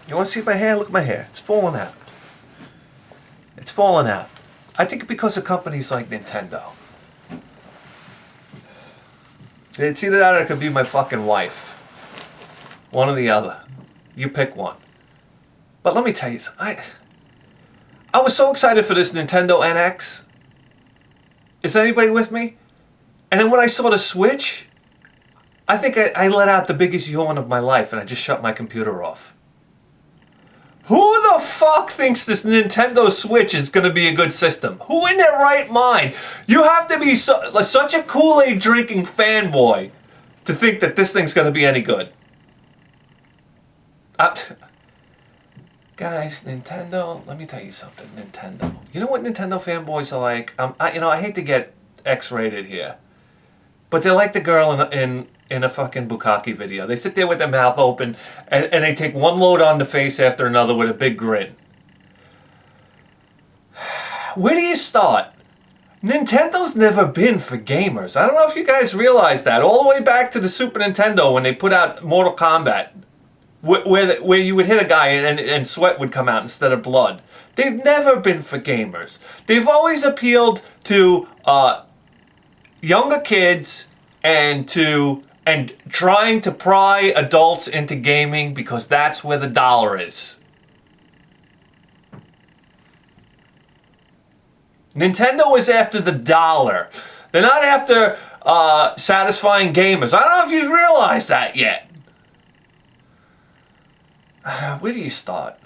You want to see my hair? Look at my hair. It's falling out. It's falling out. I think because of companies like Nintendo. It's either that or it could be my fucking wife. One or the other. You pick one. But let me tell you, I was so excited for this Nintendo NX. Is anybody with me? And then when I saw the Switch, I think I let out the biggest yawn of my life and I just shut my computer off. Who the fuck thinks this Nintendo Switch is going to be a good system? Who in their right mind? You have to be such a Kool-Aid drinking fanboy to think that this thing's going to be any good. Guys, Nintendo, let me tell you something. Nintendo. You know what Nintendo fanboys are like? I hate to get X-rated here, but they're like the girl in a fucking bukkake video. They sit there with their mouth open and they take one load on the face after another with a big grin. Where do you start? Nintendo's never been for gamers. I don't know if you guys realize that. All the way back to the Super Nintendo when they put out Mortal Kombat, where you would hit a guy and sweat would come out instead of blood. They've never been for gamers. They've always appealed to younger kids and trying to pry adults into gaming because that's where the dollar is. Nintendo is after the dollar. They're not after satisfying gamers. I don't know if you've realized that yet. Where do you start?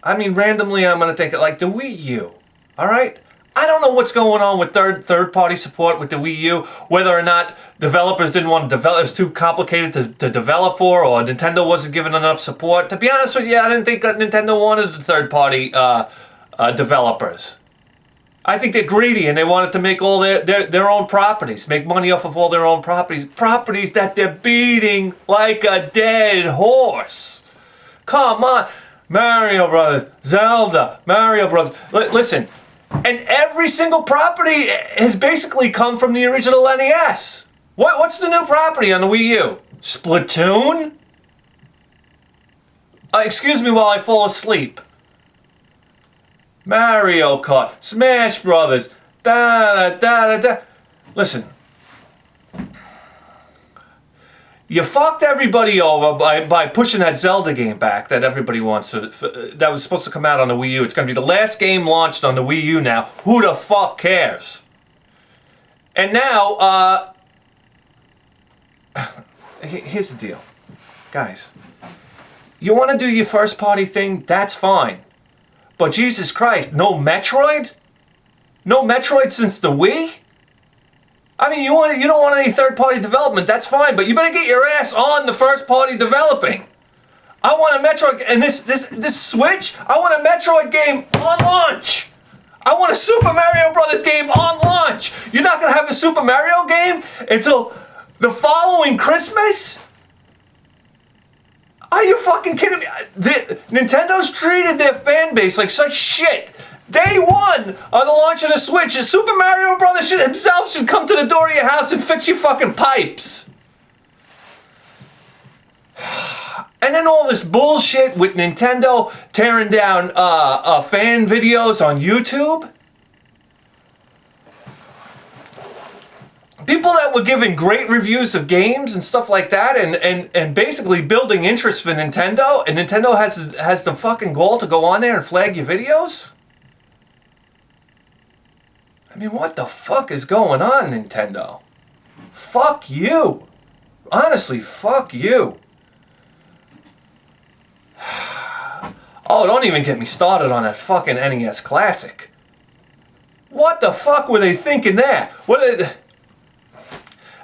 I mean, randomly I'm going to take it like the Wii U. All right? I don't know what's going on with third-party support with the Wii U, whether or not developers didn't want to develop, it was too complicated to develop for, or Nintendo wasn't given enough support. To be honest with you, I didn't think that Nintendo wanted the third-party developers. I think they're greedy and they wanted to make all their own properties, make money off of all their own properties that they're beating like a dead horse. Come on. Mario Brothers, Zelda, Mario Brothers. Listen, and every single property has basically come from the original NES. What's the new property on the Wii U? Splatoon? Excuse me while I fall asleep. Mario Kart, Smash Brothers, da-da-da-da-da. Listen. You fucked everybody over by pushing that Zelda game back that everybody wants that was supposed to come out on the Wii U. It's going to be the last game launched on the Wii U now. Who the fuck cares? And now, here's the deal. Guys, you want to do your first party thing? That's fine. But Jesus Christ, no Metroid? No Metroid since the Wii? I mean, you don't want any third-party development, that's fine, but you better get your ass on the first-party developing. I want a Metroid, and this Switch, I want a Metroid game on launch. I want a Super Mario Brothers game on launch. You're not going to have a Super Mario game until the following Christmas? Are you fucking kidding me? Nintendo's treated their fan base like such shit. Day one on the launch of the Switch, Super Mario Brothers himself should come to the door of your house and fix your fucking pipes. And then all this bullshit with Nintendo tearing down fan videos on YouTube. People that were giving great reviews of games and stuff like that and basically building interest for Nintendo, and Nintendo has the fucking goal to go on there and flag your videos? I mean, what the fuck is going on, Nintendo? Fuck you. Honestly, fuck you. Oh, don't even get me started on that fucking NES Classic. What the fuck were they thinking there?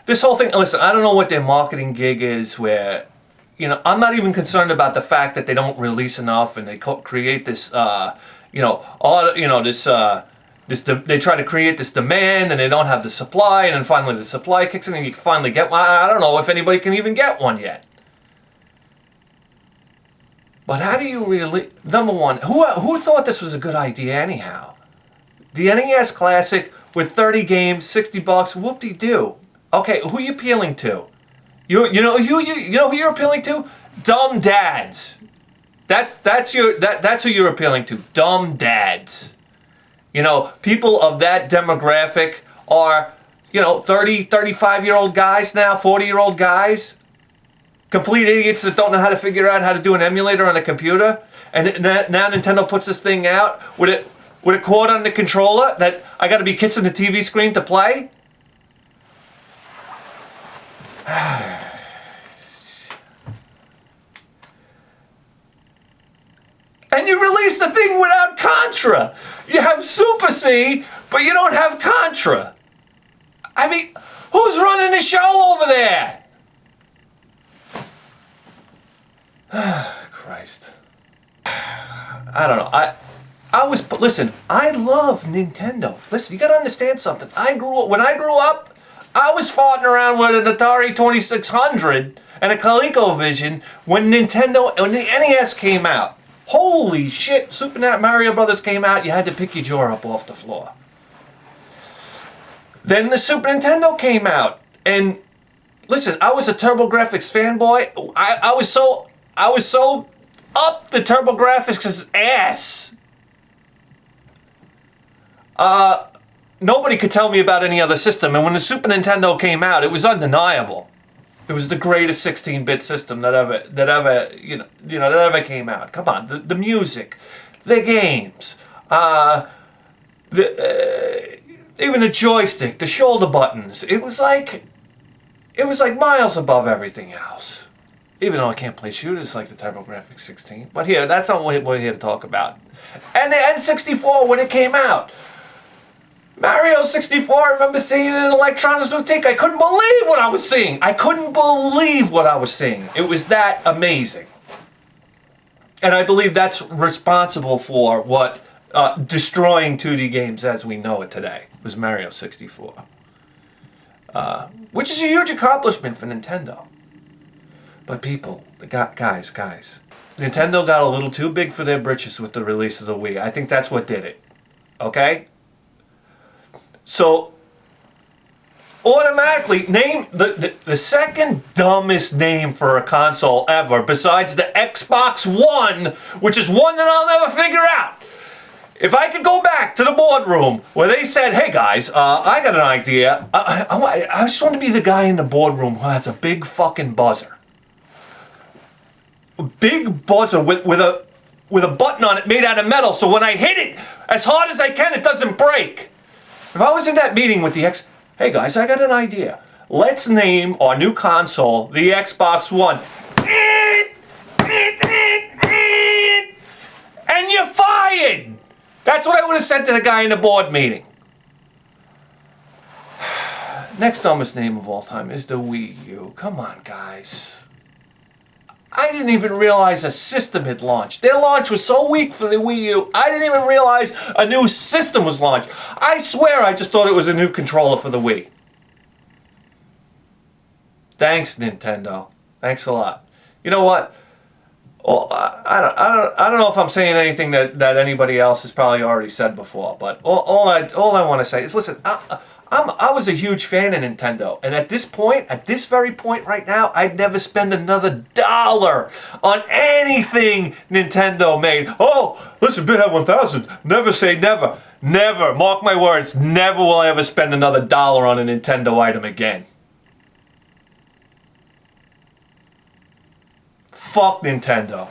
This whole thing, listen, I don't know what their marketing gig is where, I'm not even concerned about the fact that they don't release enough and they create this, they try to create this demand and they don't have the supply, and then finally the supply kicks in and you can finally get one. I don't know if anybody can even get one yet. But how do you really... Number one, who thought this was a good idea anyhow? The NES Classic with 30 games, $60, whoop-de-doo. Okay, who are you appealing to? You know who you're appealing to? Dumb dads That's who you're appealing to. Dumb dads. You know, people of that demographic are, 30, 35-year-old guys now, 40-year-old guys. Complete idiots that don't know how to figure out how to do an emulator on a computer. And now Nintendo puts this thing out with a cord on the controller that I got to be kissing the TV screen to play. And you release the thing without Contra. You have Super C, but you don't have Contra. I mean, who's running the show over there? Christ. I don't know. Listen, I love Nintendo. Listen, you gotta understand something. When I grew up, I was farting around with an Atari 2600 and a ColecoVision when the NES came out. Holy shit, Super Mario Brothers came out, you had to pick your jaw up off the floor. Then the Super Nintendo came out, and listen, I was a TurboGrafx fanboy. I was so up the TurboGrafx ass. Nobody could tell me about any other system, and when the Super Nintendo came out, it was undeniable. It was the greatest 16-bit system that ever came out. Come on, the music, the games, even the joystick, the shoulder buttons. It was like miles above everything else. Even though I can't play shooters like the TurboGrafx 16. But here, that's not what we're here to talk about. And the N64, when it came out. Mario 64, I remember seeing it in Electronics Boutique. I couldn't believe what I was seeing. It was that amazing. And I believe that's responsible for what destroying 2D games as we know it today was Mario 64. Which is a huge accomplishment for Nintendo. But people, guys, Nintendo got a little too big for their britches with the release of the Wii. I think that's what did it. Okay? So, automatically, name the second dumbest name for a console ever, besides the Xbox One, which is one that I'll never figure out. If I could go back to the boardroom where they said, hey guys, I got an idea. I just want to be the guy in the boardroom who has a big fucking buzzer. A big buzzer with a button on it made out of metal, so when I hit it as hard as I can, it doesn't break. If I was in that meeting with hey guys, I got an idea. Let's name our new console the Xbox One. And you're fired! That's what I would have said to the guy in the board meeting. Next dumbest name of all time is the Wii U. Come on, guys. I didn't even realize a system had launched. Their launch was so weak for the Wii U, I didn't even realize a new system was launched. I swear I just thought it was a new controller for the Wii. Thanks, Nintendo. Thanks a lot. You know what? Well, I don't know if I'm saying anything that anybody else has probably already said before, but all I want to say is, listen, I was a huge fan of Nintendo, and at this very point right now, I'd never spend another dollar on anything Nintendo made. Oh, listen, BitHead 1000, never say never. Never, mark my words, never will I ever spend another dollar on a Nintendo item again. Fuck Nintendo.